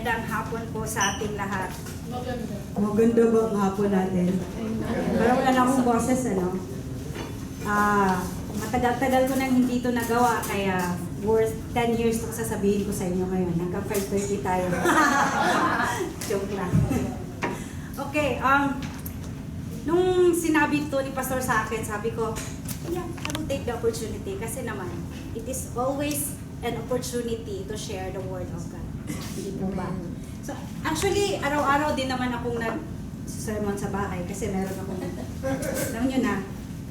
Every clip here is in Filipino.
Magandang hapon po sa ating lahat. Maganda ba ang hapon natin? Parang wala na akong boses, ano? Matagal-tagal ko nang hindi ito nagawa, kaya worth 10 years ito sasabihin ko sa inyo ngayon. Hanggang 5:30 tayo. Joke lang. Okay, nung sinabi ito ni Pastor sa akin, sabi ko, yeah, I will take the opportunity kasi naman, it is always an opportunity to share the Word of God. Hindi po ba? So, actually, araw-araw din naman akong nag-sermon sa bahay kasi meron akong, alam nyo na,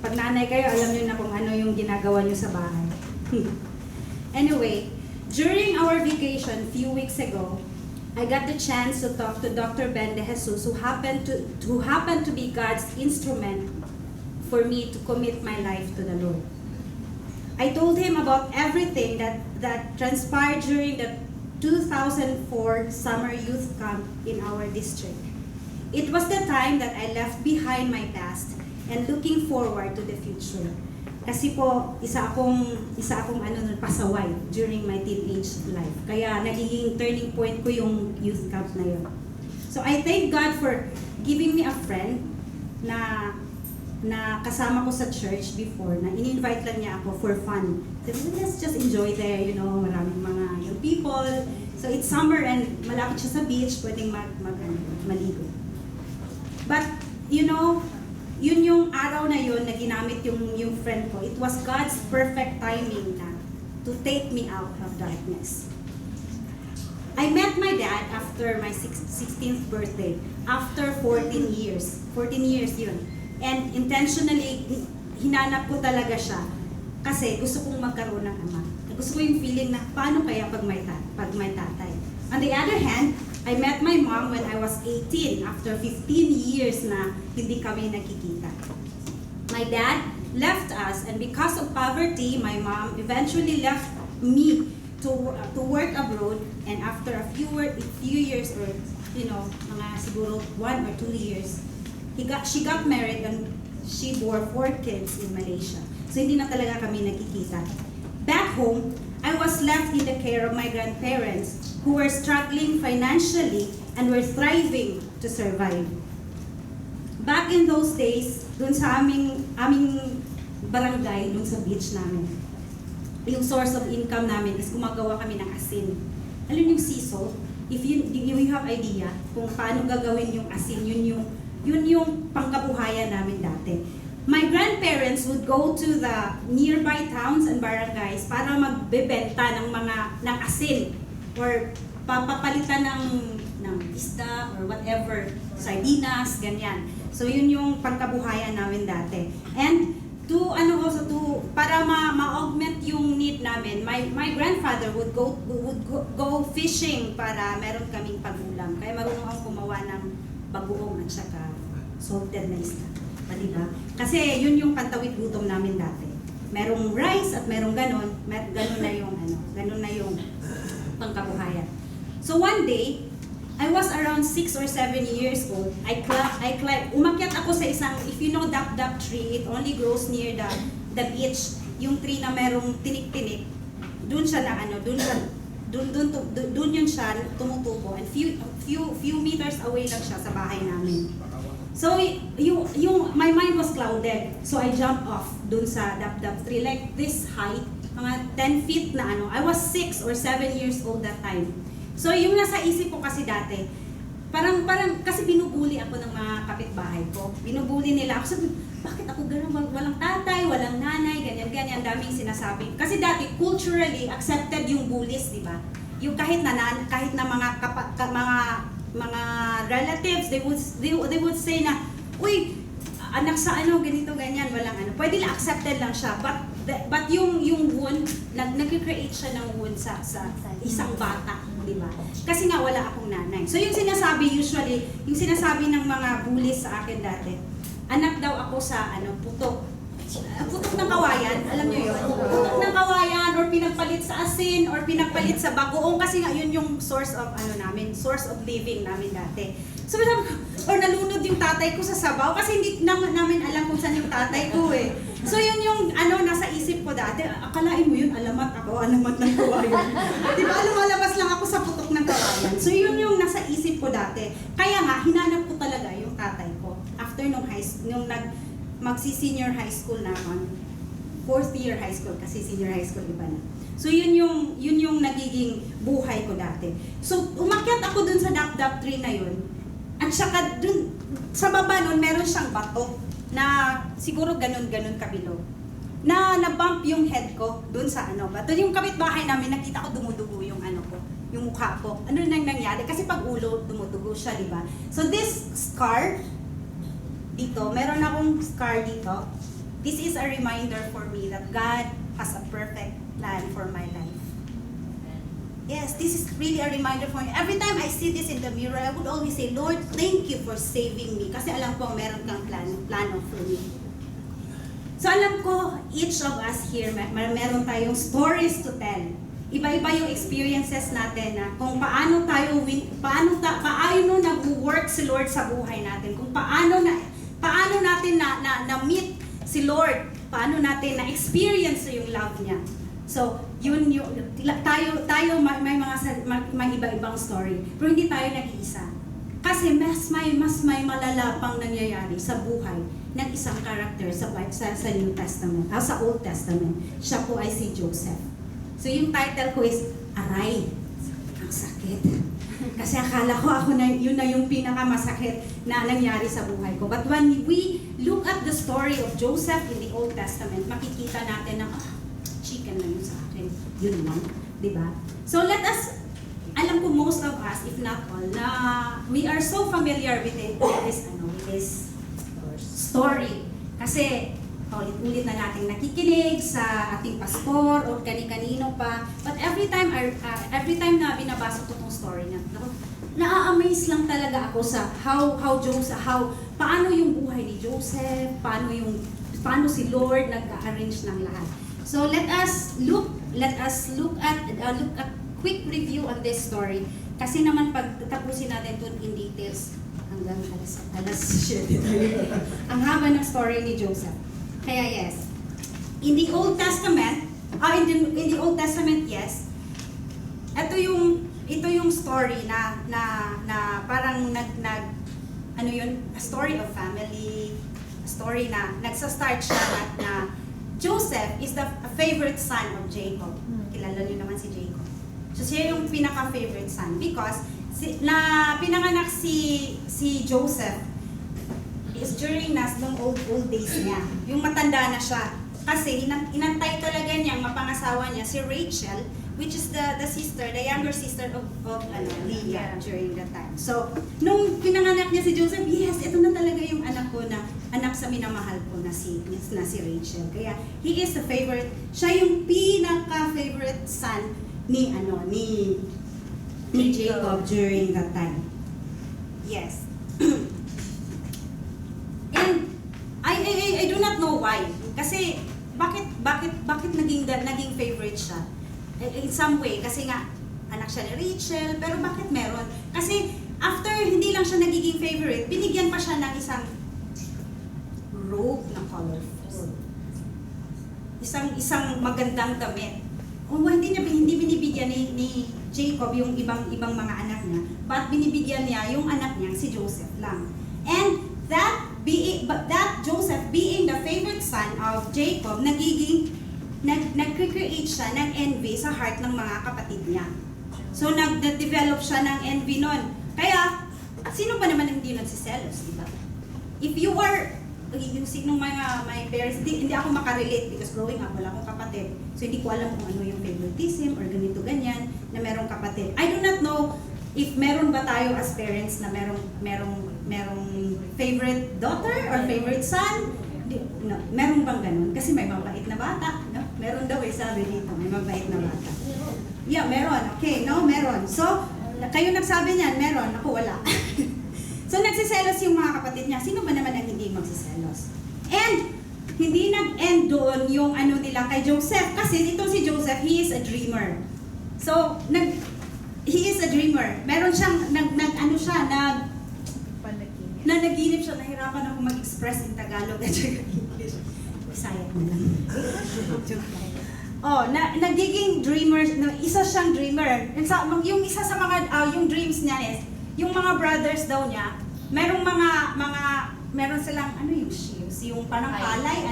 pag nanay kayo, alam nyo na kung ano yung ginagawa nyo sa bahay. Anyway, during our vacation, few weeks ago, I got the chance to talk to Dr. Ben De Jesus, who happened to be God's instrument for me to commit my life to the Lord. I told him about everything that transpired during the 2004 summer youth camp in our district. It was the time that I left behind my past and looking forward to the future. Kasi po, isa akong pasaway during my teenage life. Kaya nagiging turning point ko yung youth camp na yun. So I thank God for giving me a friend na kasama ko sa church before, na in-invite lang niya ako for fun. Sabi ko, let's just enjoy there, you know, maraming mga young people. So it's summer and malapit siya sa beach, pwedeng maligo. But, you know, yun yung araw na yun na ginamit yung friend ko. It was God's perfect timing na to take me out of darkness. I met my dad after my 16th birthday, after 14 years. 14 years yun. And intentionally, hinanap ko talaga siya kasi gusto kong magkaroon ng ama. Gusto ko yung feeling na paano kaya pag may tatay. On the other hand, I met my mom when I was 18 after 15 years na hindi kami nakikita. My dad left us, and because of poverty, my mom eventually left me to work abroad, and after a few years, or you know, mga siguro 1 or 2 years, she got married and she bore 4 kids in Malaysia. So hindi na talaga kami nakikita. Back home, I was left in the care of my grandparents who were struggling financially and were thriving to survive. Back in those days, dun sa aming barangay, dun sa beach namin, yung source of income namin is gumagawa kami ng asin. Alam yung siso? If you have idea kung paano gagawin yung asin, yun yung pangkabuhayan namin dati. My grandparents would go to the nearby towns and barangays para magbebenta ng asin or papapalitan ng isda or whatever, sardinas, ganyan. So yun yung pangkabuhayan namin dati. And para ma-augment yung need namin, my grandfather would go fishing para meron kaming pagulam. Kaya marunong akong gumawa ng bagoong at saka salted na isda. Diba? Kasi yun yung pantawid gutom namin dati. Merong rice at merong ganon na yung pangkabuhayan. So one day, I was around 6 or 7 years old. I climbed, umakyat ako sa isang, if you know dap-dap tree, it only grows near the beach. Yung tree na merong tinik-tinik, dun siya yun siya tumutubo, and few meters away lang siya sa bahay namin. So my mind was clouded, so I jumped off dun sa dap-dap tree, like this height, mga 10 feet na I was 6 or 7 years old that time. So yung nasa isip ko kasi dati, parang kasi binubuli ako ng mga kapitbahay ko. Binubuli nila ako, sabi, bakit ako gano'n, walang tatay, walang nanay, ganyan, daming sinasabi. Kasi dati culturally accepted yung bullies, di ba? Yung kahit na mga relatives, they would say na, uy, anak sa ganito, ganyan, walang pwede lang, accepted lang siya. But yung wound, nag-create siya ng wound sa isang bata, di ba? Kasi nga wala akong nanay. So yung sinasabi ng mga bullies sa akin dati, anak daw ako sa putok ng kawayan, alam niyo yun? Putok ng kawayan, or pinagpalit sa asin, or pinagpalit sa bagoong, kasi nga yun yung source of source of living namin dati. So or nalunod yung tatay ko sa sabaw, kasi hindi namin alam kung saan yung tatay ko eh. So yun yung nasa isip ko dati, akalain mo yun, alamat ng kawayan. Di ba, lumalabas lang ako sa putok ng kawayan. So yun yung nasa isip ko dati. Kaya nga, hinanap ko talaga yung tatay ko. After nung magsi-senior high school na ako, 4th year high school, kasi senior high school iba na. So yun yung nagiging buhay ko dati. So umakyat ako dun sa dap-dap tree na yun. At saka dun, sa baba nun, meron siyang bato na siguro ganun-ganun kabilog. Na-bump yung head ko dun sa bato. Yung kapitbahay namin, nakita ko dumudugo yung ko, yung mukha ko. Ano nang nangyari? Kasi pag ulo, dumudugo siya, di ba? So this scar, dito, meron akong scar dito. This is a reminder for me that God has a perfect plan for my life. Yes, this is really a reminder for me. Every time I see this in the mirror, I would always say, Lord, thank you for saving me. Kasi alam ko meron kang plano for me. So alam ko, each of us here, meron tayong stories to tell. Iba-iba yung experiences natin na kung paano nag-work si Lord sa buhay natin. Kung paano natin na-meet si Lord, paano natin na-experience yung love niya. So, yun yung tayo may iba-ibang story, pero hindi tayo nag-iisa. Kasi mas may malala pang nangyayari sa buhay ng isang character sa New Testament, sa Old Testament. Siya po ay si Joseph. So, yung title ko is Aray. Ang sakit. Kasi akala ko yun na yung pinakamasakit na nangyari sa buhay ko. But when we look at the story of Joseph in the Old Testament, makikita natin na, chicken na yun sa akin. Yun lang. Diba? So let us, alam ko most of us, if not all, na we are so familiar with this story. Kasi, ulit-ulit na nating nakikinig sa ating pastor o kani-kanino pa. But every time na binabasa ko itong story niya, na-amaze lang talaga ako sa paano yung buhay ni Joseph, paano si Lord nag-arrange ng lahat. So let us look at quick review on this story. Kasi naman pag tapusin natin ito in details hanggang alas 7 tayo. Ang haba ng story ni Joseph. Kaya yes, in the Old Testament, yes, ito yung story na parang a story of family, a story na nagsa-start siya na Joseph is the favorite son of Jacob. Kilala niyo naman si Jacob. So siya yung pinaka-favorite son because pinanganak si Joseph is during nung old days niya. Yung matanda na siya. Kasi inantay talaga niyang mapangasawa niya si Rachel, which is the younger sister of Leah during that time. So, nung pinanganak niya si Joseph, yes, ito na talaga yung anak sa minamahal ko na si Rachel. Kaya, he is the favorite, siya yung pinaka-favorite son ni Jacob during that time. Yes. And I do not know why. Kasi bakit naging favorite siya? In some way, kasi nga anak siya ni Rachel, pero bakit meron? Kasi after hindi lang siya nagiging favorite, binigyan pa siya ng isang robe na colorful. Isang magandang damit. Hindi binibigyan ni Jacob yung ibang mga anak niya, but binibigyan niya yung anak niya si Joseph lang. And that Joseph being the favorite son of Jacob, nag-create siya ng envy sa heart ng mga kapatid niya. So nag-develop siya ng envy nun. Kaya, sino ba naman hindi nagsiselos, di ba? If you are using ng my parents, hindi ako makarelate because growing up, wala akong kapatid. So hindi ko alam kung ano yung favoritism or ganito ganyan na merong kapatid. I do not know if meron ba tayo as parents na merong favorite daughter or favorite son. No, meron bang ganun? Kasi may mabait na bata. No? Meron daw sabi dito, may mabait na bata. Yeah, meron. Okay, no, meron. So, kayo nagsabi niyan, meron. Ako wala. So, nagsiselos yung mga kapatid niya. Sino ba naman ang hindi magsiselos? And, hindi nag-end doon yung nila kay Joseph. Kasi itong si Joseph, he is a dreamer. So, he is a dreamer. Meron siyang, naginip siya, nahirapan ako mag-express in Tagalog at saka English. Bisaya na lang. nagiging dreamer, isa siyang dreamer. Yung isa sa mga, yung dreams niya is, yung mga brothers daw niya, meron silang, ano yung sheaves, yung parang palay,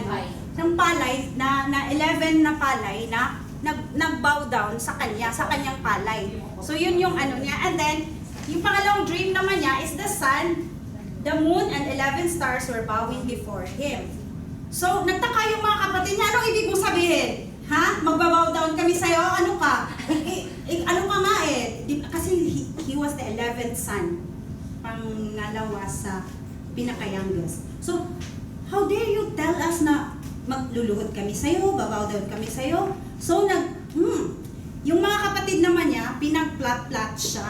yung palay, na 11 na palay, na nag-bow down sa kanyang palay. So yun yung ano niya. And then, yung pangalawang dream naman niya is the sun, the moon, and 11 stars were bowing before him. So, nagtaka yung mga kapatid niya, anong ibig mong sabihin? Ha? Magbabow down kami sa'yo? Ano ka? Ano ka nga eh? Kasi he was the 11th son. Pangalawa sa pinaka-youngest. So, how dare you tell us na magluluhod kami sa'yo, babow down kami sa'yo? So, yung mga kapatid naman niya, pinag-plot siya,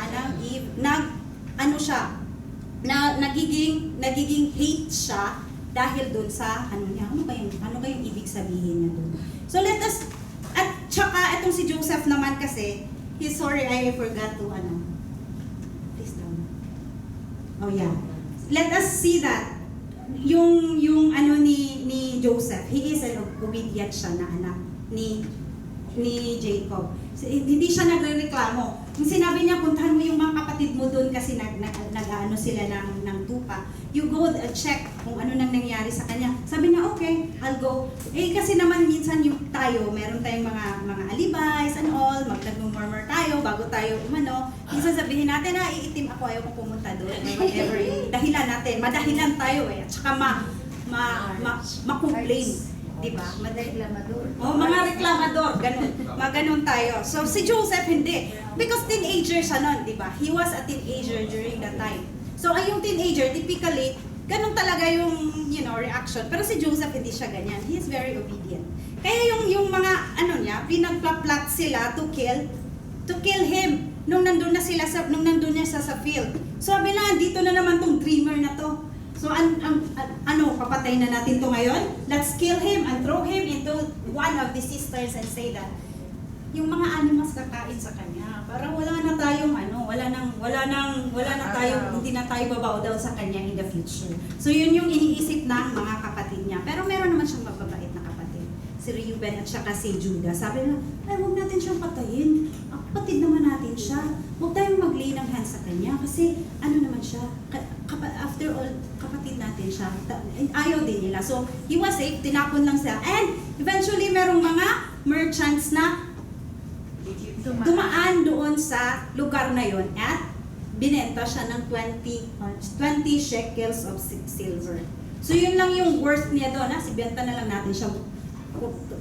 nagiging hate siya dahil dun sa ano kayong ibig sabihin niya dun. So let us, at tsaka itong si Joseph naman kasi, he's sorry, I forgot to please down. Oh yeah. Let us see that yung ano ni Joseph, he is an obedient siya na anak ni Jacob. Hindi siya nagrereklamo. Yung sinabi niya, puntahan mo yung mga kapatid mo doon kasi nag-ano sila ng tupa. You go check kung ano nang nangyari sa kanya. Sabi niya, okay, I'll go. Kasi naman minsan yung meron tayong mga alibis and all, nag-murmur tayo bago tayo umano. Minsan sabihin natin, iitim ako, ayaw ko pumunta doon. Whatever yung dahilan natin. Madahilan tayo eh. At saka ma-complain. Diba? Reklamador. Mga reklamador, ganun tayo. So si Joseph hindi. Because teenager siya nun, diba? He was a teenager during that time. So ay yung teenager, typically, ganun talaga yung, reaction. Pero si Joseph hindi siya ganyan. He is very obedient. Kaya yung mga, niya, pinagpla-plot sila to kill him nung nandun niya sa field. So sabi na, dito na naman tong dreamer na to. So, papatay na natin to ngayon? Let's kill him and throw him into one of the cisterns and say that yung mga animals kakain sa kanya. Parang wala na tayong hindi na tayo babaw daw sa kanya in the future. So, yun yung iniisip ng mga kapatid niya. Pero meron naman siyang mababait na kapatid. Si Reuben at saka si Judah. Sabi nila, huwag natin siyang patayin. Kapatid naman natin siya. Huwag tayong mag-lay ng hands sa kanya kasi naman siya. After all, kapatid natin siya. Ayaw din nila. So, he was safe. Tinapon lang siya. And eventually, merong mga merchants na dumaan doon sa lugar na yon at binenta siya ng 20 shekels of silver. So, yun lang yung worth niya doon. Sibenta na lang natin siya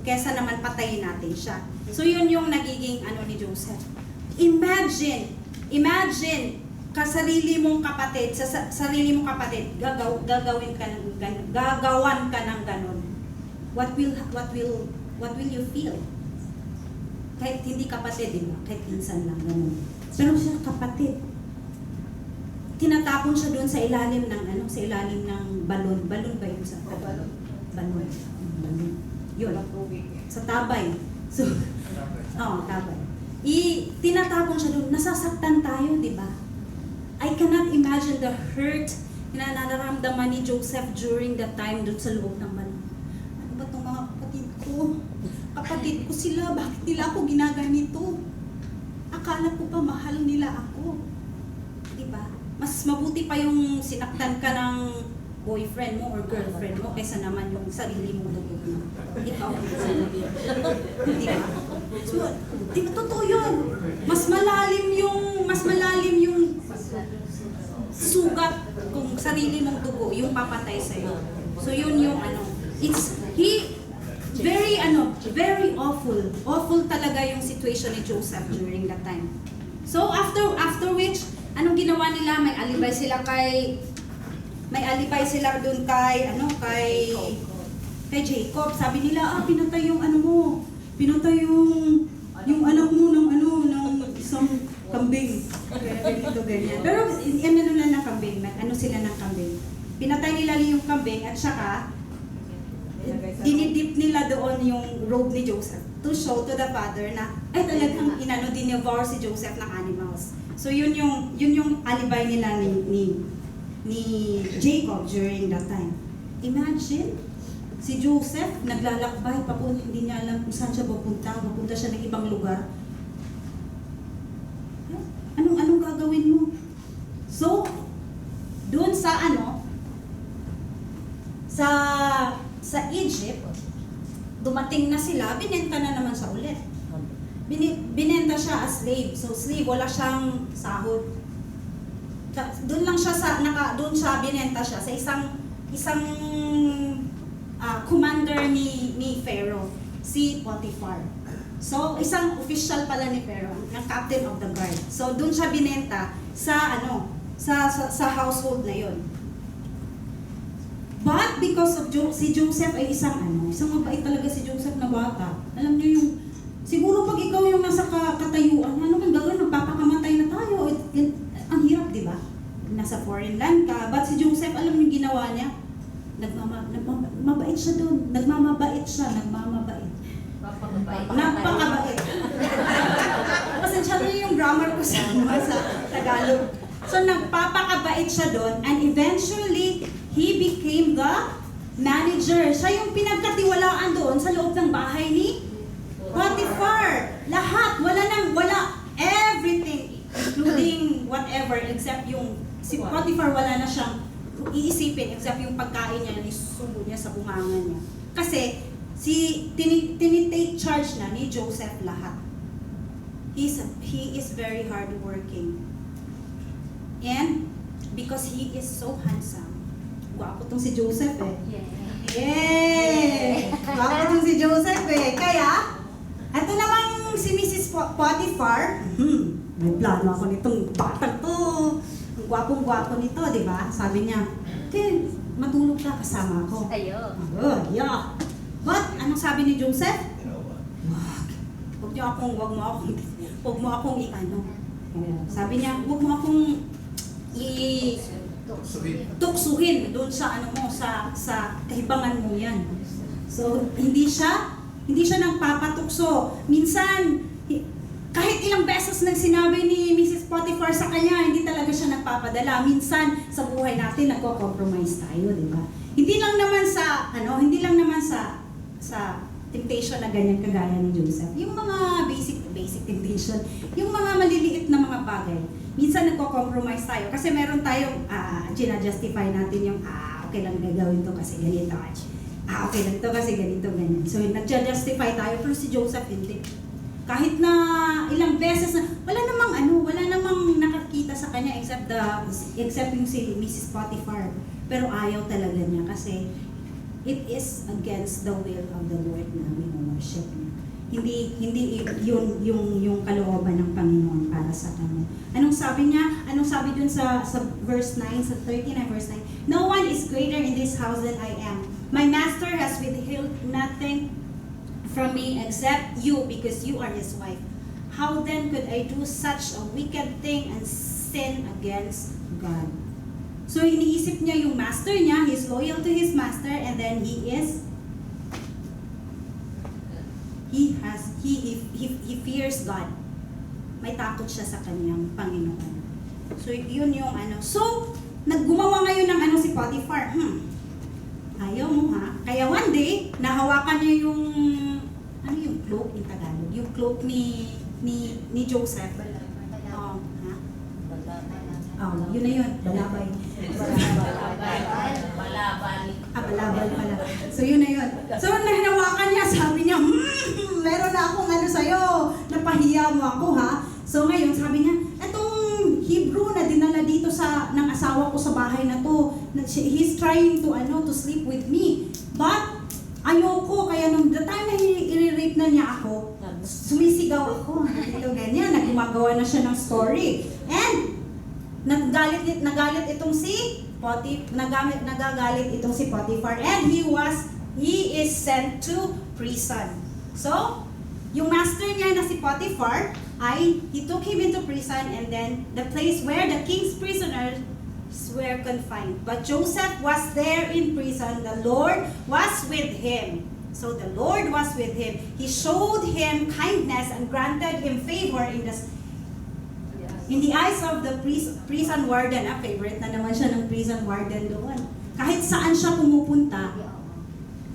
kesa naman patayin natin siya. So, yun yung nagiging ni Joseph. Imagine, sarili mong kapatid, gagawan ka ng ganon. What will you feel? Kahit hindi kapatid, di ba? Kahit minsan lang ganon. Pero siya kapatid. Tinatapon siya doon sa ilalim ng balon. Balon ba yun sa? Balon. Yun. Sa tabay. So, tabay. Tinatapon siya doon. Nasasaktan tayo, di ba? I cannot imagine the hurt na nararamdaman ni Joseph during that time doon sa loob ng balon. Ano ba itong mga kapatid ko? Kapatid ko sila, bakit nila ako ginaganito? Akala ko pa mahal nila ako. Diba? Mas mabuti pa yung sinaktan ka ng boyfriend mo or girlfriend mo kaysa naman yung sarili mong dugo. Ikaw. Diba? So, diba totoo yun? Mas malalim yung sugat kung sarili mong dugo, yung papatay sa'yo. So yun yung very awful. Awful talaga yung situation ni Joseph during that time. So after which, anong ginawa nila? May alibay sila kay Jacob. Sabi nila, pinatay yung pinatay yung anak mo ng isang kambing. Ganyan. Pero lang ng kambing, sila ng kambing. Pinatay nila yung kambing at saka dinidip nila doon yung robe ni Joseph to show to the father na talagang dinevour si Joseph ng animals. So yun yung alibay nila ni Jacob during that time. Imagine Si Joseph, naglalakbay, hindi niya alam kung saan siya pupunta. Pupunta siya ng ibang lugar. Anong gagawin mo? So, doon sa sa Egypt, dumating na sila, binenta na naman siya ulit. Binenta siya as slave. So slave, wala siyang sahod. Doon lang siya doon siya binenta siya sa isang commander ni Pharaoh, si Potiphar. So isang official pala ni Pharaoh, ng captain of the guard. So doon siya binenta sa sa household na 'yon. But because of si Joseph ay isang mabait talaga si Joseph na bata. Alam niyo yung, siguro pag ikaw yung nasa katayuan, ano kang gagawin, magpapakamatay na tayo. Ang hirap, di ba? Nasa foreign land ka. But si Joseph, alam niyo yung ginawa niya? Mabait siya doon. Nagmamabait. Napakabait. Pasensya na yung grammar ko sa Tagalog. So nagpapakabait siya doon, and eventually, he became the manager. Siya yung pinagkatiwalaan doon sa loob ng bahay ni Potiphar. Lahat, wala, everything, including whatever, except yung, si Potiphar wala na siyang iisipin, except yung pagkain niya, isubo niya sa bungangan niya. Kasi, tinitake charge na ni Joseph lahat. He is very hardworking. And, because he is so handsome, gwapo tong si Joseph eh. Yay! Gwapo tong si Joseph eh. Kaya, ito namang si Mrs. Potiphar, may plano ako nitong batang to. Ang gwapong-gwapo nito, di ba? Sabi niya, okay, matulog ka kasama ko. Ayo. Yeah. But, anong sabi ni Joseph? Huwag mo akong Sabi niya, huwag mo akong tuksuhin doon sa sa kahibangan mo yan. So hindi siya nagpapatukso. Minsan kahit ilang beses nang sinabi ni Mrs. Potiphar sa kanya, hindi talaga siya nagpapadala. Minsan sa buhay natin nagko-compromise tayo, di ba? Hindi lang naman sa temptation na ganyan kagaya ni Joseph. Yung mga basic temptation, yung mga maliliit na mga bagay. Minsan nagko-compromise tayo kasi meron tayong gina-justify natin yung okay lang gagawin to kasi ganito. Okay lang to kasi ganito, ganyan. So nag-justify tayo, pero si Joseph hindi. Kahit na ilang beses na wala namang nakakita sa kanya except yung si Mrs. Potiphar. Pero ayaw talaga niya kasi it is against the will of the Lord na worship niya. Hindi yung kalooban ng Panginoon para sa kanya. Anong sabi niya? Anong sabi dun sa verse 9, sa 39 verse 9? No one is greater in this house than I am. My master has withheld nothing from me except you, because you are his wife. How then could I do such a wicked thing and sin against God? So iniisip niya yung master niya, he's loyal to his master, and then he fears God. May takot siya sa kanyang Panginoon. So yun yung So naggumawa ngayon ng si Potiphar. Ayaw mo ha. Kaya one day nahawakan niya yung yung cloak in Tagalog, yung cloak ni Joseph. Yun na yun. Balabay. Balabal pala. So yun na yun. So nahawakan niya, sabi niya, meron na akong sa'yo, napahiya mo ako ha. So ngayon, sabi niya, etong Hebrew na dinala dito ng asawa ko sa bahay na to, he's trying to sleep with me. But, ayoko, kaya nung the time na i-rape na niya ako, sumisigaw ako. Ito ganyan, nagumagawa na siya ng story. And, nagagalit itong si Potiphar, and he is sent to prison. So, yung master niya na si Potiphar he took him into prison, and then the place where the king's prisoners were confined. But Joseph was there in prison. The Lord was with him. So the Lord was with him. He showed him kindness and granted him favor in the eyes of the prison warden. Favorite na naman siya ng prison warden doon. Kahit saan siya pumupunta,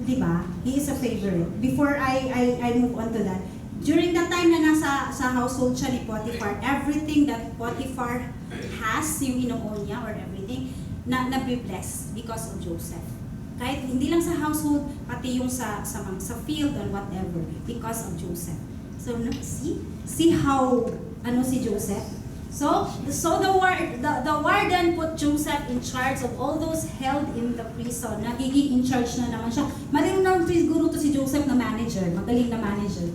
di ba? He is a favorite. Before I move on to that, during that time na nasa sa household siya ni Potiphar, everything that Potiphar has, yung ino-own niya or everything, na-bless because of Joseph. Kahit hindi lang sa household, pati yung sa field and whatever, because of Joseph. So, see how, si Joseph? So the warden put Joseph in charge of all those held in the prison. Nagiging in charge na naman siya. Marunong siguro to si Joseph na manager, magaling na manager.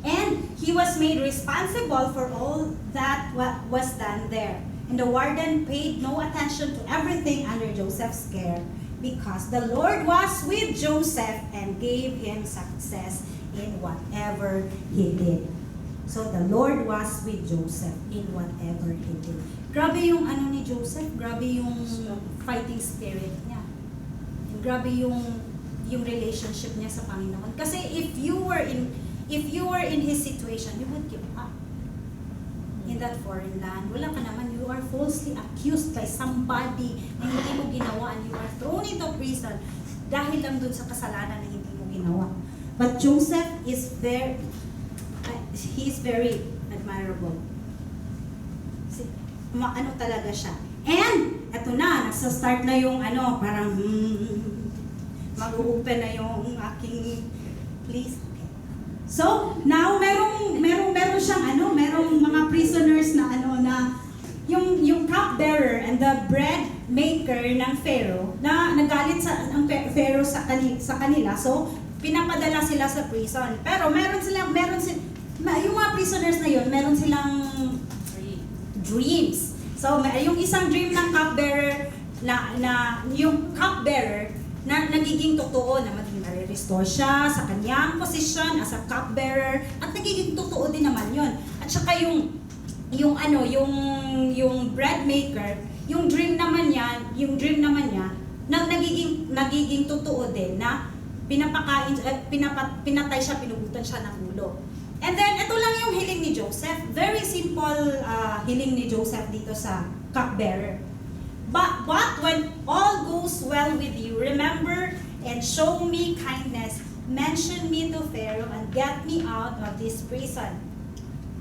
And he was made responsible for all that was done there. And the warden paid no attention to everything under Joseph's care, because the Lord was with Joseph and gave him success in whatever he did. So the Lord was with Joseph in whatever he did. Grabe yung ni Joseph, grabe yung fighting spirit niya. And grabe yung relationship niya sa Panginoon. Kasi if you were in his situation, you would give up. In that foreign land, wala ka naman, you are falsely accused by somebody na hindi mo ginawa, and you are thrown into prison dahil lang dun sa kasalanan na hindi mo ginawa. But Joseph is he's very admirable. Talaga siya. And, eto na, nagsa-start na yung parang mag-open na yung aking, please. Okay. So, now, meron siyang merong mga prisoners na na yung cupbearer and the bread maker ng Pharaoh na nagalit ang Pharaoh sa kanila. So, pinapadala sila sa prison. Pero yung mga prisoners na yun, meron silang dreams. So, yung isang dream ng cupbearer yung cupbearer na nagiging totoo, na maging nare-restore siya sa kanyang position as a cupbearer, at nagiging totoo din naman yun. At saka yung bread maker, yung dream naman niya na nagiging totoo din na pinatay siya, pinugutan siya ng ulo. And then, ito lang yung hiling ni Joseph. Very simple hiling ni Joseph dito sa cupbearer. But when all goes well with you, remember and show me kindness. Mention me to Pharaoh and get me out of this prison.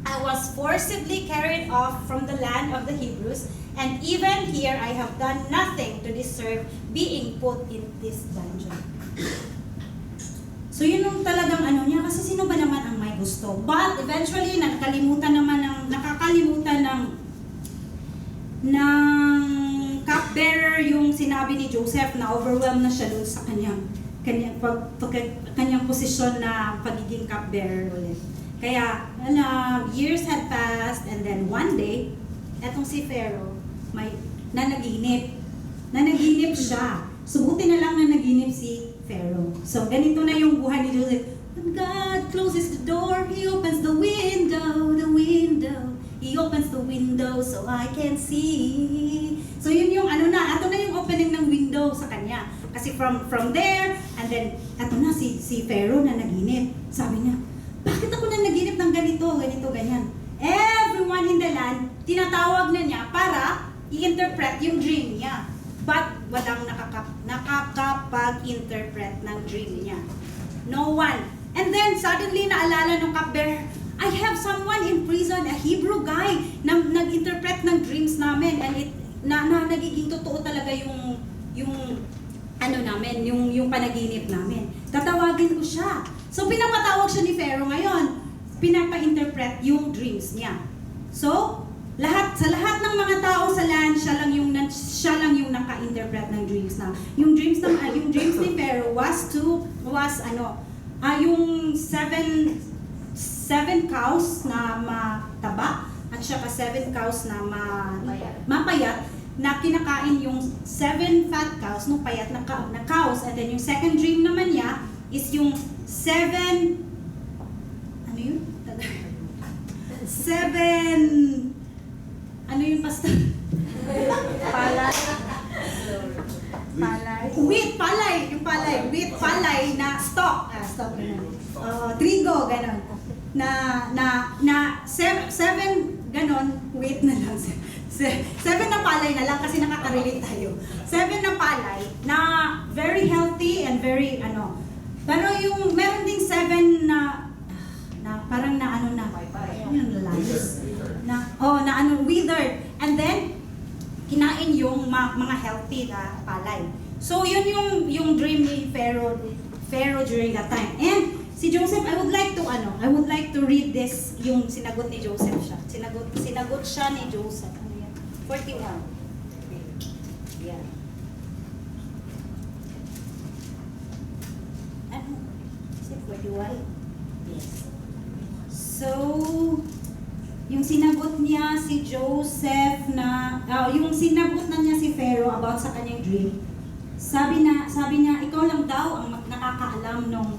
I was forcibly carried off from the land of the Hebrews, and even here I have done nothing to deserve being put in this dungeon. So yun yung talagang niya, kasi sino ba naman ang may gusto? But eventually, nakakalimutan ng cupbearer yung sinabi ni Joseph, na overwhelmed na siya doon sa kanyang posisyon na pagiging cupbearer ulit. Kaya, years had passed, and then one day, etong si Pharaoh, nanaginip siya. So, buti na lang na naginip si Pharaoh. So, ganito na yung buhay ni Joseph. When God closes the door, He opens the window. He opens the window so I can see. So, yun yung ito na yung opening ng window sa kanya. Kasi from there, and then, si Pharaoh na naginip. Sabi niya, bakit ako na naginip ng ganito, ganyan? Everyone in the land, tinatawag na niya para i-interpret yung dream niya. But walang nakakapag-interpret ng dream niya. No one. And then, suddenly, naalala ng cupbearer, I have someone in prison, a Hebrew guy, na nag-interpret ng dreams namin. And nagiging totoo talaga yung panaginip namin. Tatawagin ko siya. So, pinapatawag siya ni Pharaoh ngayon. Pinapa-interpret yung dreams niya. So, sa lahat ng mga tao sa land, siya lang yung naka-interpret ng dreams na. Yung dreams ni Pharaoh yung seven cows na mataba at saka 7 cows na mapayat, na kinakain yung 7 fat cows nung payat na cows. And then yung second dream naman niya is yung 7 pasta? Wheat palay na stock. Trigo, ganon. Na 7 ganon, wheat na lang. 7 Seven na palay na lang kasi nakaka-relate tayo. 7 na palay na very healthy and very pero yung meron ding 7 na parang na yung lalas na withered, and then kinain yung mga healthy na palay. So yun yung dream ni Pharaoh during that time. And si Joseph, I would like to read this, yung sinagot ni Joseph siya. Sinagot siya ni Joseph. Ano yan? 41. Yeah. Ano? Is it 41? Yes. So, yung sinagot niya si Joseph yung sinagot na niya si Pharaoh about sa kanyang dream. Sabi niya, ikaw lang daw ang nakakaalam nung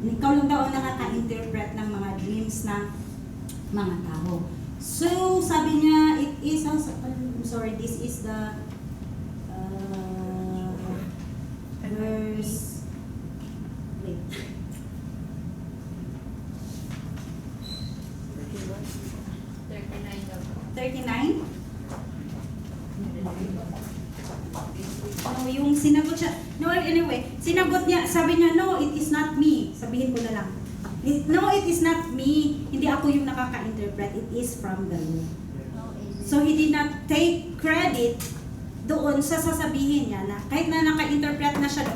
ikaw lang daw ang nakaka-interpret ng mga dreams ng mga tao. So, sabi niya, it is also, I'm sorry, this is the verse, wait. 39? Yung sinagot siya, sinagot niya, sabi niya, no, it is not me. Sabihin ko na lang. No, it is not me. Hindi ako yung nakaka-interpret. It is from the Lord. So, he did not take credit doon sa sasabihin niya na kahit na naka-interpret na siya.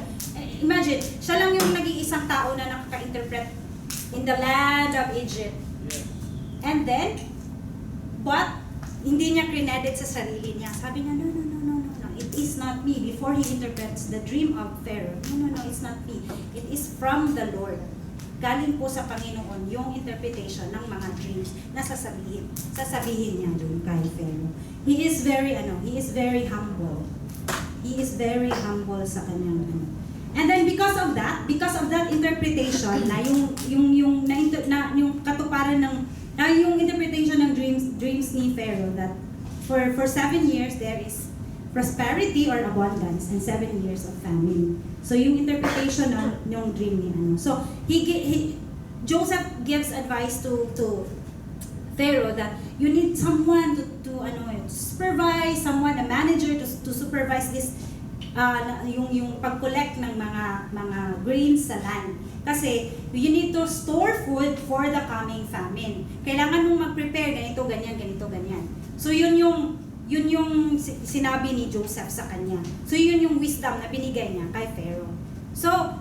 Imagine, siya lang yung nag-iisang tao na nakaka-interpret in the land of Egypt. And then, but, hindi niya credit sa sarili niya. Sabi niya, no. It is not me. Before he interprets the dream of Pharaoh, no, it's not me. It is from the Lord. Galing po sa Panginoon yung interpretation ng mga dreams na sasabihin niya dun kay Pharaoh. He is very humble. He is very humble sa kanyang And then because of that interpretation na yung katuparan ng yung interpretation ng dreams ni Pharaoh, that for 7 years there is prosperity or abundance and 7 years of famine. So yung interpretation ng dream ni So Joseph gives advice to Pharaoh that you need someone to supervise, a manager to supervise this yung pag-collect ng mga grains sa land. Kasi you need to store food for the coming famine. Kailangan mong mag-prepare ganito, ganyan. So yun yung sinabi ni Joseph sa kanya. So yun yung wisdom na binigay niya kay Pharaoh. So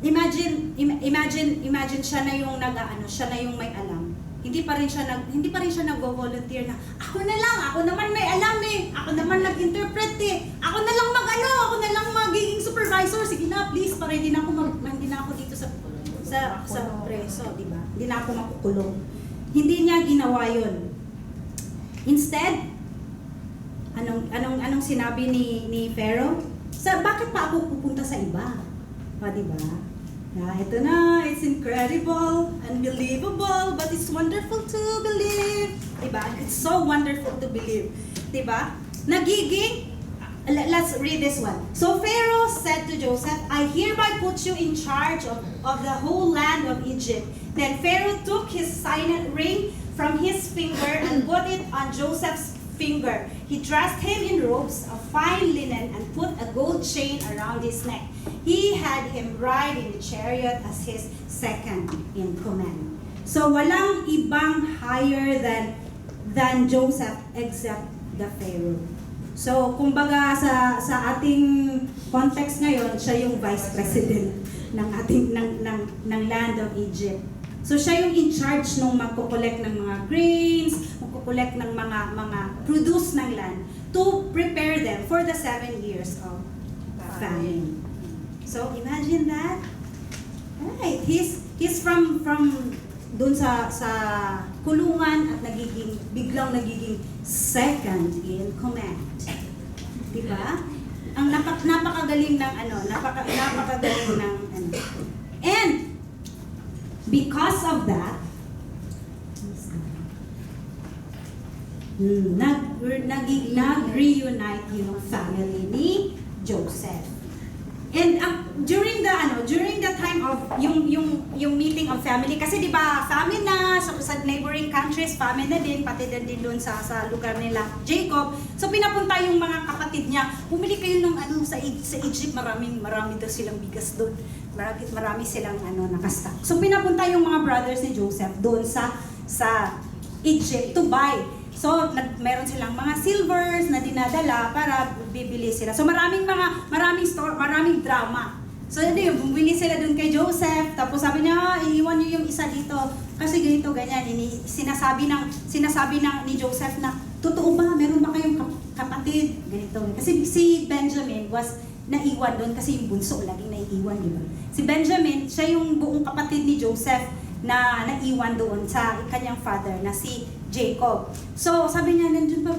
imagine siya na yung siya na yung may alam. Hindi pa rin siya nagvo-volunteer na ako naman may alam ako naman nag-interpret ako na lang magiging supervisor, sige na please, para hindi na ako dito sa preso, di ba? Hindi na ako makukulong. Hindi niya ginawa yun. Instead, anong sinabi ni Pharaoh? Bakit pa ako pupunta sa iba? Di ba? Ito na, it's incredible, unbelievable, but it's wonderful to believe. Diba? It's so wonderful to believe. Diba? Let's read this one. So Pharaoh said to Joseph, I hereby put you in charge of the whole land of Egypt. Then Pharaoh took his signet ring from his finger and put it on Joseph's finger. He dressed him in robes of fine linen and put a gold chain around his neck. He had him ride in the chariot as his second in command. So walang ibang higher than Joseph except the Pharaoh. So kumbaga sa ating context ngayon, siya yung vice president ng land of Egypt. So siya yung in charge nung magko-collect ng mga grains, magko-collect ng mga produce ng land to prepare them for the 7 years of famine. So imagine that. Right, he's from doon sa kulungan at biglang nagiging second in command. Diba? Ang napakagaling ng napakagaling ng And because of that, nag-reunite yung family ni Joseph. And during the time of yung meeting of family, kasi 'di ba famine na, so neighboring countries, famine na din, pati din doon sa lugar nila, Jacob. So pinapunta yung mga kapatid niya, bumili kayo ng sa Egypt, marami daw silang bigas doon. Marami silang nakastock. So pinapunta yung mga brothers ni Joseph doon sa Egypt to buy. So meron silang mga silvers na dinadala para bibili sila. So maraming drama. So bumili sila doon kay Joseph, tapos sabi niya, iiwan niyo yung isa dito kasi ganito ganyan. Sinasabi ni Joseph na, totoo ba, meron ba kayong kapatid? Ganito. Kasi si Benjamin was naiwan doon kasi yung bunso laging naiiwan, di ba? Si Benjamin, siya yung buong kapatid ni Joseph na naiwan doon sa kanyang father na si Jacob. So sabi niya,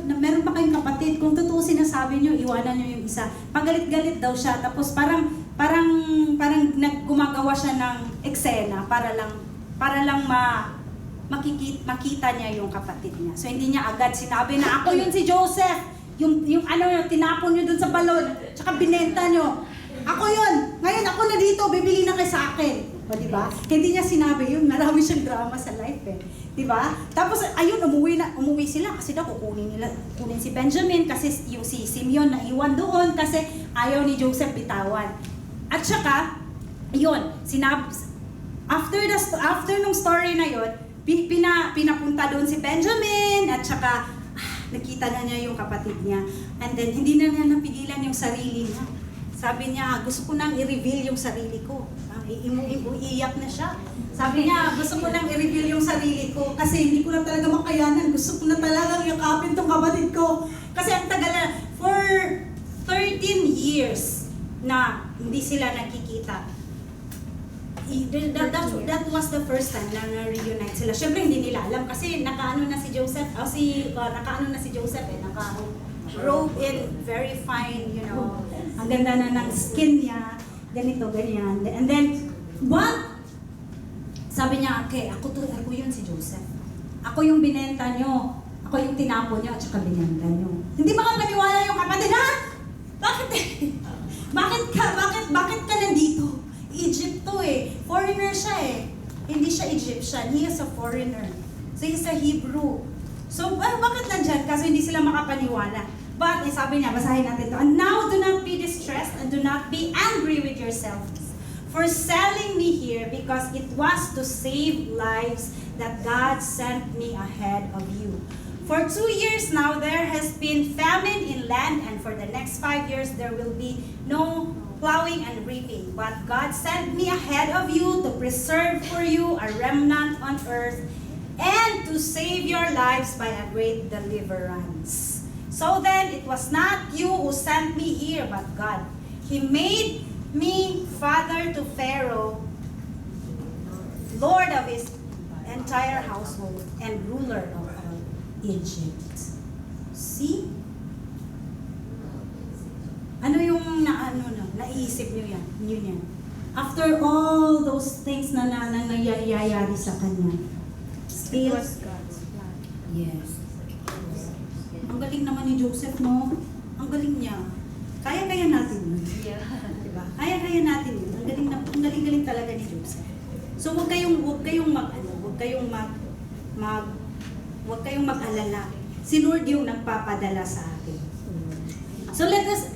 meron pa kayong kapatid? Kung totoo sinasabi niyo, iwanan niyo yung isa. Pagalit-galit daw siya, tapos parang gumagawa siya ng eksena para lang makita niya yung kapatid niya. So hindi niya agad sinabi na ako yun si Joseph, yung tinapon niyo dun sa balon, tsaka binenta niyo. Ako yun. Ngayon ako na dito, bibili na kayo sa akin. O, diba? Hindi niya sinabi yun. Marami siyang drama sa life eh. Diba? Tapos, ayun, umuwi sila kasi daw kukunin si Benjamin kasi yung si Simeon na iwan doon kasi ayaw ni Joseph bitawan. At saka, yun, after nung story na yun, pinapunta doon si Benjamin at saka, nakita na niya yung kapatid niya. And then, hindi na niya napigilan yung sarili niya. Sabi niya, gusto ko nang i-reveal yung sarili ko. Iiyak na siya. Sabi niya, gusto ko nang i-reveal yung sarili ko kasi hindi ko na talaga makayanan. Gusto ko na talagang yakapin tong kapatid ko. Kasi ang tagal na, for 13 years na hindi sila nakikita. That was the first time na na-reunite sila. Siyempre hindi nila alam kasi nakaano na si Joseph, naka-robe in very fine, ang ganda na ng skin niya, ganito, ganyan. And then, sabi niya, okay, ako yun si Joseph. Ako yung binenta nyo, ako yung tinapon nyo, at saka binenta nyo. Hindi makapaniwala yung kapatid, ha? Bakit ka nandito? Egypt to eh. Foreigner siya eh. Hindi siya Egyptian. He is a foreigner. So he's a Hebrew. So bakit nandyan? Kasi hindi sila makapaniwala. But sabi niya, basahin natin ito. And now do not be distressed and do not be angry with yourselves for selling me here because it was to save lives that God sent me ahead of you. For 2 years now, there has been famine in land, and for the next 5 years, there will be no plowing and reaping. But God sent me ahead of you to preserve for you a remnant on earth and to save your lives by a great deliverance. So then, it was not you who sent me here, but God. He made me father to Pharaoh, lord of his entire household, and ruler of all Egypt. See? Ano yung naiisip niyo yan? Yun yan. After all those things na nangyayari sa kanya, still, It was God's plan. yes. Ang galing naman ni Joseph, no? Ang galing niya. Kaya natin yun. Yeah. Diba? Kaya natin yun. Ang galing talaga ni Joseph. So huwag kayong mag-alala. Si Lord yung nagpapadala sa atin. So let us,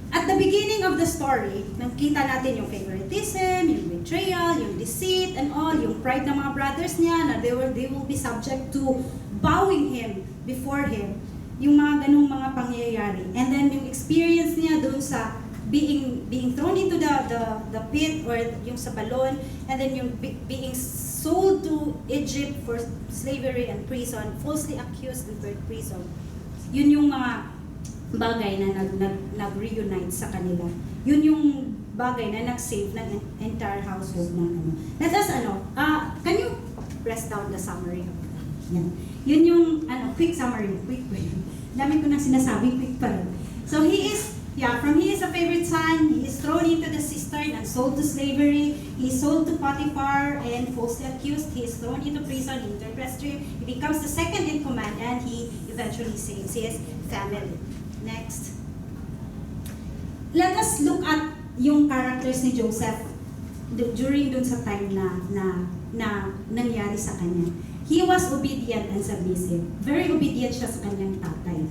at the beginning of the story, nakita natin yung favoritism, yung betrayal, yung deceit, and all, yung pride ng mga brothers niya, na they will be subject to bowing him before him, yung mga ganung mga pangyayari. And then yung experience niya doon sa being thrown into the pit or yung sa balon, and then yung being sold to Egypt for slavery and prison, falsely accused and for prison. Yun yung mga bagay na nag-reunite sa kanila. Yun yung bagay na nag-save ng entire household ng Let us, can you press down the summary of that? Yan. Yun yung, quick summary, quick. Dami ko nang sinasabi, quick pa rin. So he is a favorite son, he is thrown into the cistern and sold to slavery, he is sold to Potiphar and falsely accused, he is thrown into prison, he interprets dream, he becomes the second in command, and he eventually saves his family. Next. Let us look at yung characters ni Joseph during dun sa time na nangyari sa kanya. He was obedient and submissive. Very obedient siya sa kanyang tatay.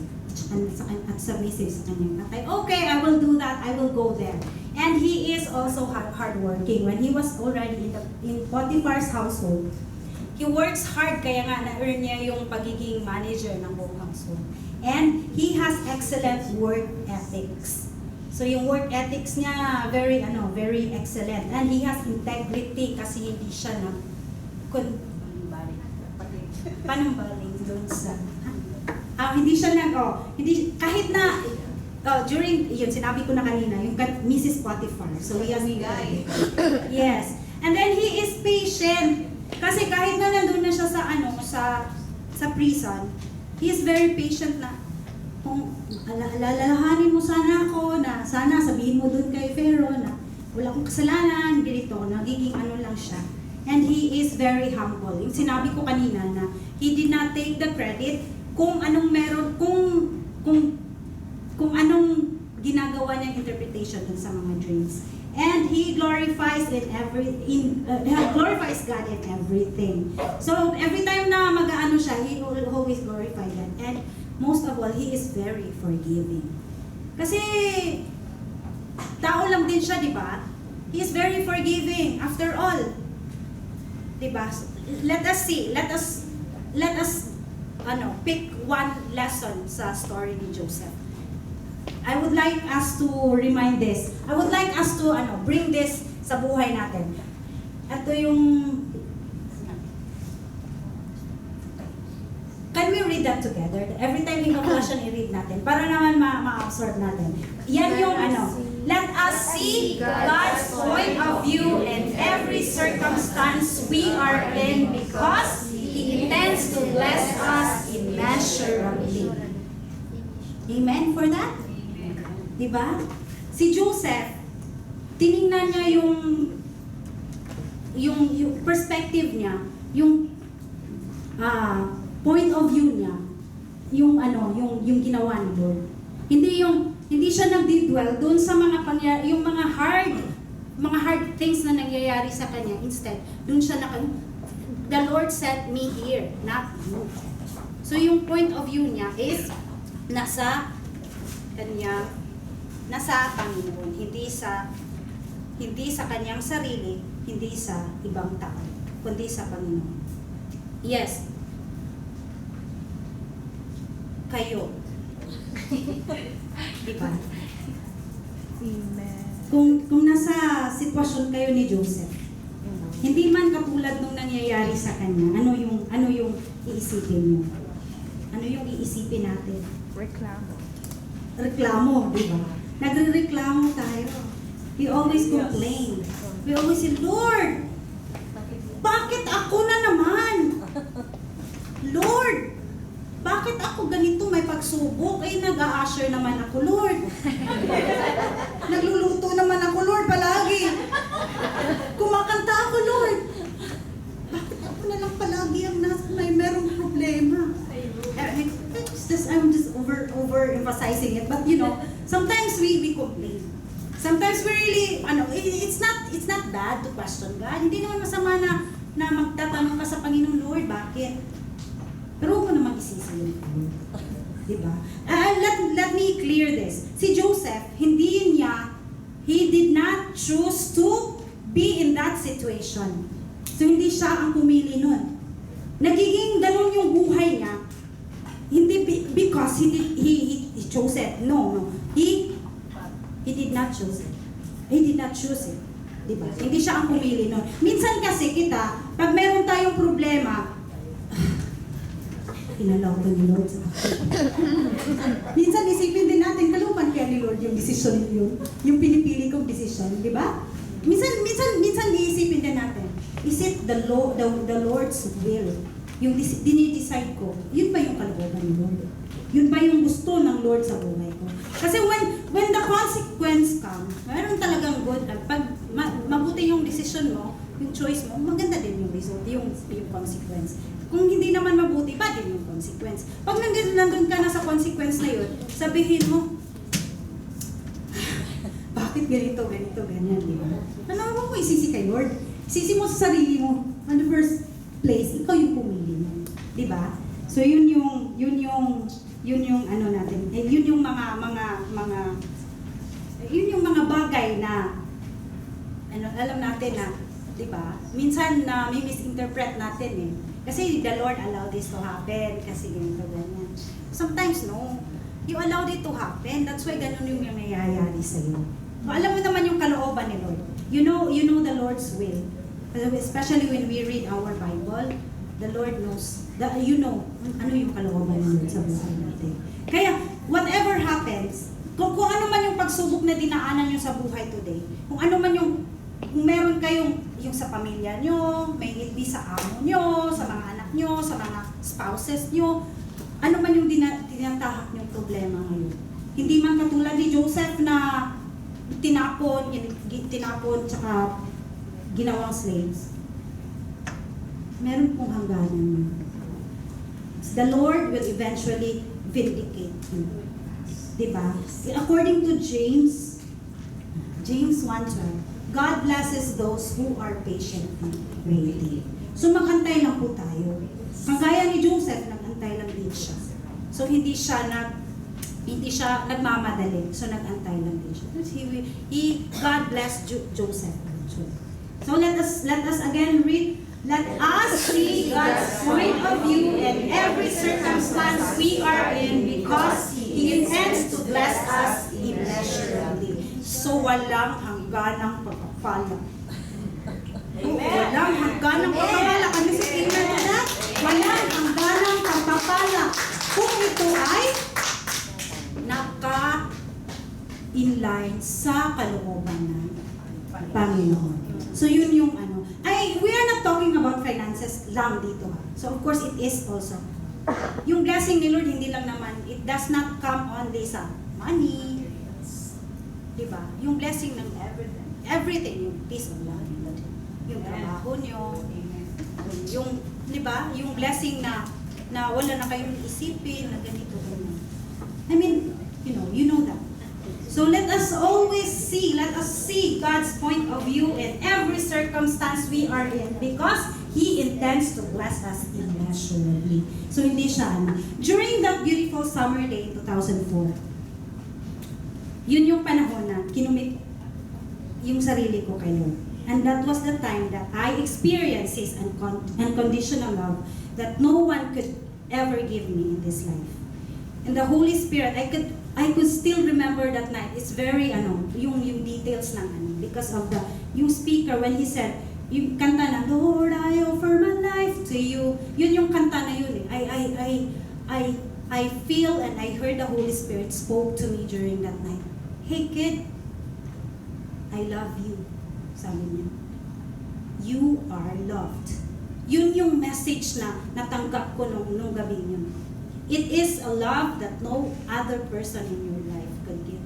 At submissive sa kanyang tatay. Okay, I will do that. I will go there. And he is also hardworking. When he was already in Potiphar's household, he works hard kaya nga na-earn niya yung pagiging manager ng buong household. And he has excellent work ethics. So yung work ethics niya very excellent. And he has integrity kasi hindi siya panambaling doon sa kahit na during yun sinabi ko na kanina yung Mrs. Potiphar. So he has yes. And then he is patient kasi kahit na nandun na siya sa prison, he is very patient na kung alalahanin mo sana ako na sana sabihin mo dun kay Pharaoh na wala akong kasalanan, ganito, nagiging lang siya. And he is very humble. Yung sinabi ko kanina na he did not take the credit kung anong meron, kung anong ginagawa niyang interpretation dun sa mga dreams. And he glorifies glorifies God in everything. So every time na mag-aano siya, he will always glorify God. And most of all, he is very forgiving. Kasi tao lang din siya, di ba? He is very forgiving after all. Di ba? Let us see. Let us pick one lesson sa story ni Joseph. I would like us to remind this. I would like us to bring this sa buhay natin. Ito yung can we read that together? Every time we have question, i-read natin para naman ma-absorb natin. Yan yung let us see God's point of view in every circumstance we are in because He intends to bless us immeasurably. Amen for that? Diba? Si Joseph, tiningnan niya yung perspective niya, yung point of view niya, yung ginawa ni Lord. Hindi siya nagdidwell doon sa mga yung mga hard things na nangyayari sa kanya. Instead, doon siya the Lord sent me here, not you. So yung point of view niya is nasa Panginoon, hindi sa kanyang sarili, hindi sa ibang tao, kundi sa Panginoon. Yes. Kayo. Diba? Amen. Kung nasa sitwasyon kayo ni Joseph, hindi man katulad nung nangyayari sa kanya, ano yung iisipin mo? Ano yung iisipin natin? Reklamo, di ba? Nagre-reklamo tayo. We always complain. We always say, Lord, bakit ako na naman? Lord, bakit ako ganito may pagsubok? Nag-a-usher naman ako, Lord. Nagluluto naman ako, Lord, palagi. Kumakanta ako, Lord. Bakit ako na lang palagi ang merong problema? I'm just over-emphasizing it. But sometimes we complain. Sometimes we really, it's not bad to question God. Hindi naman masama na magtatanong ka sa Panginoon, Lord, bakit? Pero huwag mo naman isisi yun. Diba? Let me clear this. Si Joseph, he did not choose to be in that situation. So hindi siya ang pumili nun. Nagiging ganun yung buhay niya. Hindi because he chose it. No. He did not choose it. He did not choose it. Diba? Hindi siya ang pumili nun. Minsan kasi pag meron tayong problema, inalaw ko ni Lord sa minsan isipin din natin, kalupan kaya ni Lord yung decision yun, yung pinipili kong decision, di ba? Minsan iisipin din natin, is it the Lord's will? Yung dinidecide ko, yun ba yung kalooban ni Lord? Yun ba yung gusto ng Lord sa buhay ko? Kasi when the consequence comes, mayroon talagang good. Pag mabuti yung decision mo, yung choice mo, maganda din yung result, yung consequence. Kung hindi naman mabuti, pa din yung consequence. Pag nandun ka na sa consequence na yun, sabihin mo, bakit bakit ganito, ganyan, di ba? Ano mo isisi kay Lord? Isisi mo sa sarili mo. On the first place, ikaw yung pumili mo. Di ba? So yun yung ano natin, yun yung yun yung mga bagay na alam natin na, di ba? Minsan na may misinterpret natin eh. Kasi the Lord allowed this to happen kasi ganito, ganyan. Sometimes no, you allowed it to happen. That's why ganun yung nangyayari sa'yo. So, alam mo naman yung kalooban ni Lord. You know the Lord's will. Especially when we read our Bible, the Lord knows, ano yung kalooban ng Lord sa buhay natin. Kaya, whatever happens, kung ano man yung pagsubok na dinaanan nyo sa buhay today, kung ano man kung meron kayong yung sa pamilya nyo, may it be sa amo nyo, sa mga anak nyo, sa mga spouses nyo, ano man yung tinatahak nyong problema ngayon. Hindi man katulad ni Joseph na tinapon, tsaka ginawang slaves. Meron pong hangganan. The Lord will eventually vindicate you. Diba? According to James 1:12, God blesses those who are patiently waiting. So magantay lang po tayo. Kagaya ni Joseph, nagantay lang din siya. So hindi siya nagmamadali. So nagantay lang din siya. God blessed Joseph. So let us again read. Let us see God's point of view in every circumstance we are in because He intends to bless us immeasurably. So walang hangganang pagpapala. Walang hangganang pagpapala. Ano sa tingnan na? Walang hangganang pagpapala. Kung ito ay naka-inline sa kalooban ng Panginoon. So yun yung we are not talking about finances lang dito. So of course it is also. Yung blessing ni Lord hindi lang naman, it does not come only sa money. Diba? Yung blessing ng everything, yung peace of mind, yung trabaho nyo, yung, diba? Yung blessing na wala na kayong isipin na ganito. I mean, you know that. So let us see God's point of view in every circumstance we are in because He intends to bless us immeasurably. So hindi siya During that beautiful summer day, 2004, yun yung panahon na kinumit yung sarili ko kay Lord. And that was the time that I experienced His unconditional love that no one could ever give me in this life. And the Holy Spirit, I could still remember that night. It's very yung details ng because of yung speaker when he said, yung kanta na, Lord, I offer my life to you. Yun yung kanta na yun eh. I feel and I heard the Holy Spirit spoke to me during that night. Hey kid, I love you. Sabi niya. You are loved. Yun yung message na natanggap ko nung gabi yun. It is a love that no other person in your life could give.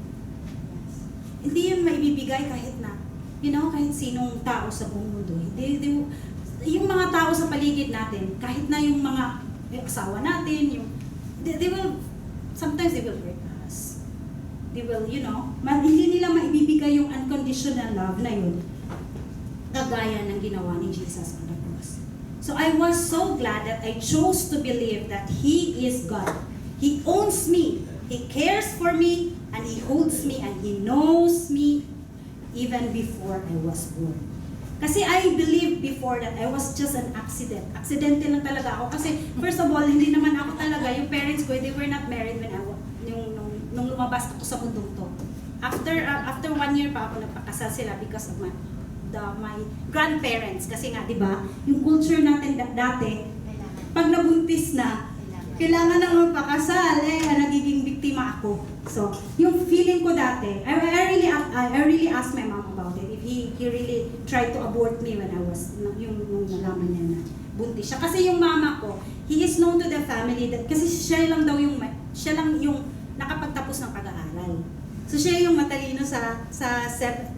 Hindi yun maibibigay kahit na, kahit sinong tao sa buong mundo. Yung mga tao sa paligid natin, kahit na yung mga asawa natin, sometimes they will hurt us. They will, hindi nila maibibigay yung unconditional love na yun, kagaya ng ginawa ni Jesus on the cross. So I was so glad that I chose to believe that He is God. He owns me. He cares for me, and He holds me, and He knows me even before I was born. Kasi I believed before that I was just an accident. Aksidente lang talaga ako. Kasi first of all, hindi naman ako talaga, yung parents ko, they were not married when nung lumabas ako sa mundong to. After 1 year pa ako nagpakasal sila because of my grandparents. Kasi nga, di ba, yung culture natin dati, pag nabuntis na, kailangan nang magpakasal, nagiging biktima ako. So, yung feeling ko dati, I really asked my mom about it. If he really tried to abort me when I was, nung nalaman niya na buntis siya. Kasi yung mama ko, he is known to the family that, kasi siya lang yung nakapagtapos ng pag-aaral. So siya yung matalino sa 7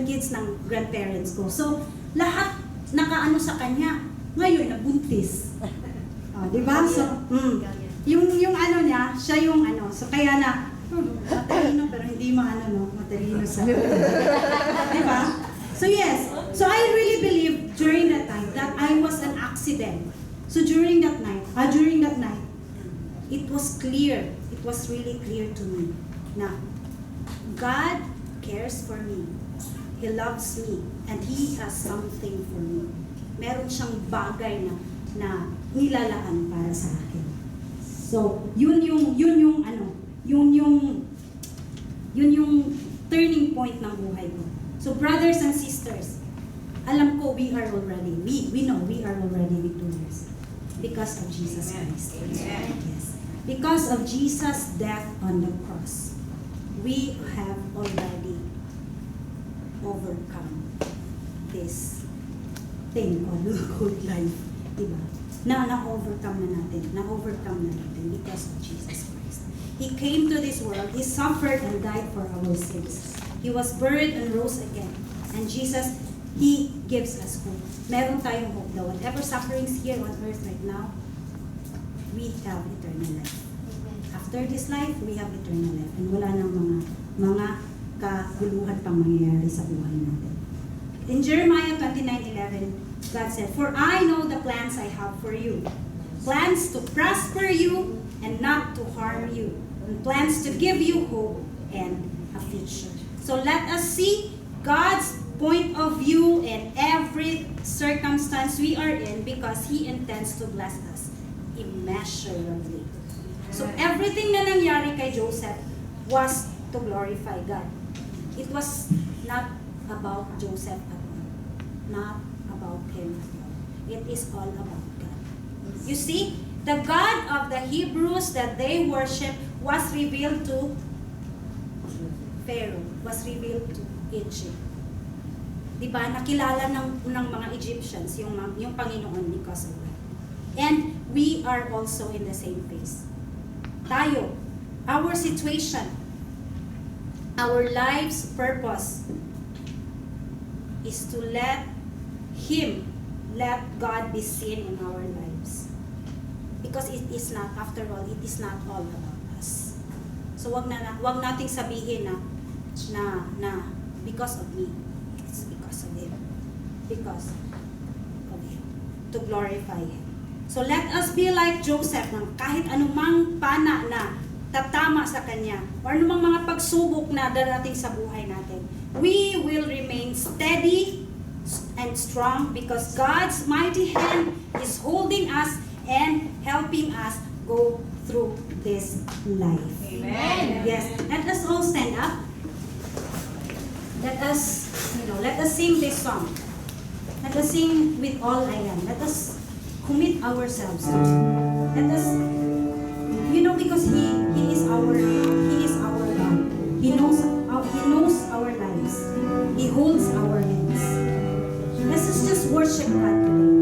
kids ng grandparents ko. So lahat nakaano sa kanya. Ngayon nabuntis. Di ba? So yung niya, siya yung so kaya na Matalino pero hindi maano, no? Matalino sa diba? So yes, so I really believe during that time that I was an accident. So during that night, it was clear, it was really clear to me na God cares for me. He loves me and He has something for me. Meron siyang bagay na nilalaan para sa akin. So, yun yung turning point ng buhay ko. So, brothers and sisters, alam ko we know we are already victorious because of Jesus Christ. Yes. Because of Jesus' death on the cross, we have already overcome this thing called life. Diba? Na-overcome na natin because of Jesus Christ. He came to this world, He suffered and died for our sins. He was buried and rose again. And Jesus, He gives us hope. Meron tayong hope na whatever sufferings here on earth right now, we have eternal life. After this life, we have eternal life. And wala nang mga kaguluhan pang mangyayari sa buhay natin. In Jeremiah 29:11, God said, "For I know the plans I have for you, plans to prosper you and not to harm you, and plans to give you hope and a future." So let us see God's point of view in every circumstance we are in because He intends to bless us immeasurably. So everything na nangyari kay Joseph was to glorify God. It was not about Joseph at all. Not about him at all. It is all about God. You see, the God of the Hebrews that they worship was revealed to Pharaoh, was revealed to Egypt. Diba? Nakilala ng mga Egyptians yung Panginoon because of that. And we are also in the same phase. Tayo, our situation, our life's purpose is to let God be seen in our lives. Because it is not, after all, it is not all about us. So wag nating sabihin na because of me. It's because of Him. Because of Him. To glorify Him. So let us be like Joseph na kahit anumang pana na tatama sa kanya or anumang mga pagsubok na darating sa buhay natin, we will remain steady and strong because God's mighty hand is holding us and helping us go through this life. Amen. Yes. Let us all stand up. Let us sing this song. Let us sing with all I am. Let us commit ourselves to Him. Let us, because He is our God. He knows our lives. He holds our hands. Let's just worship God today.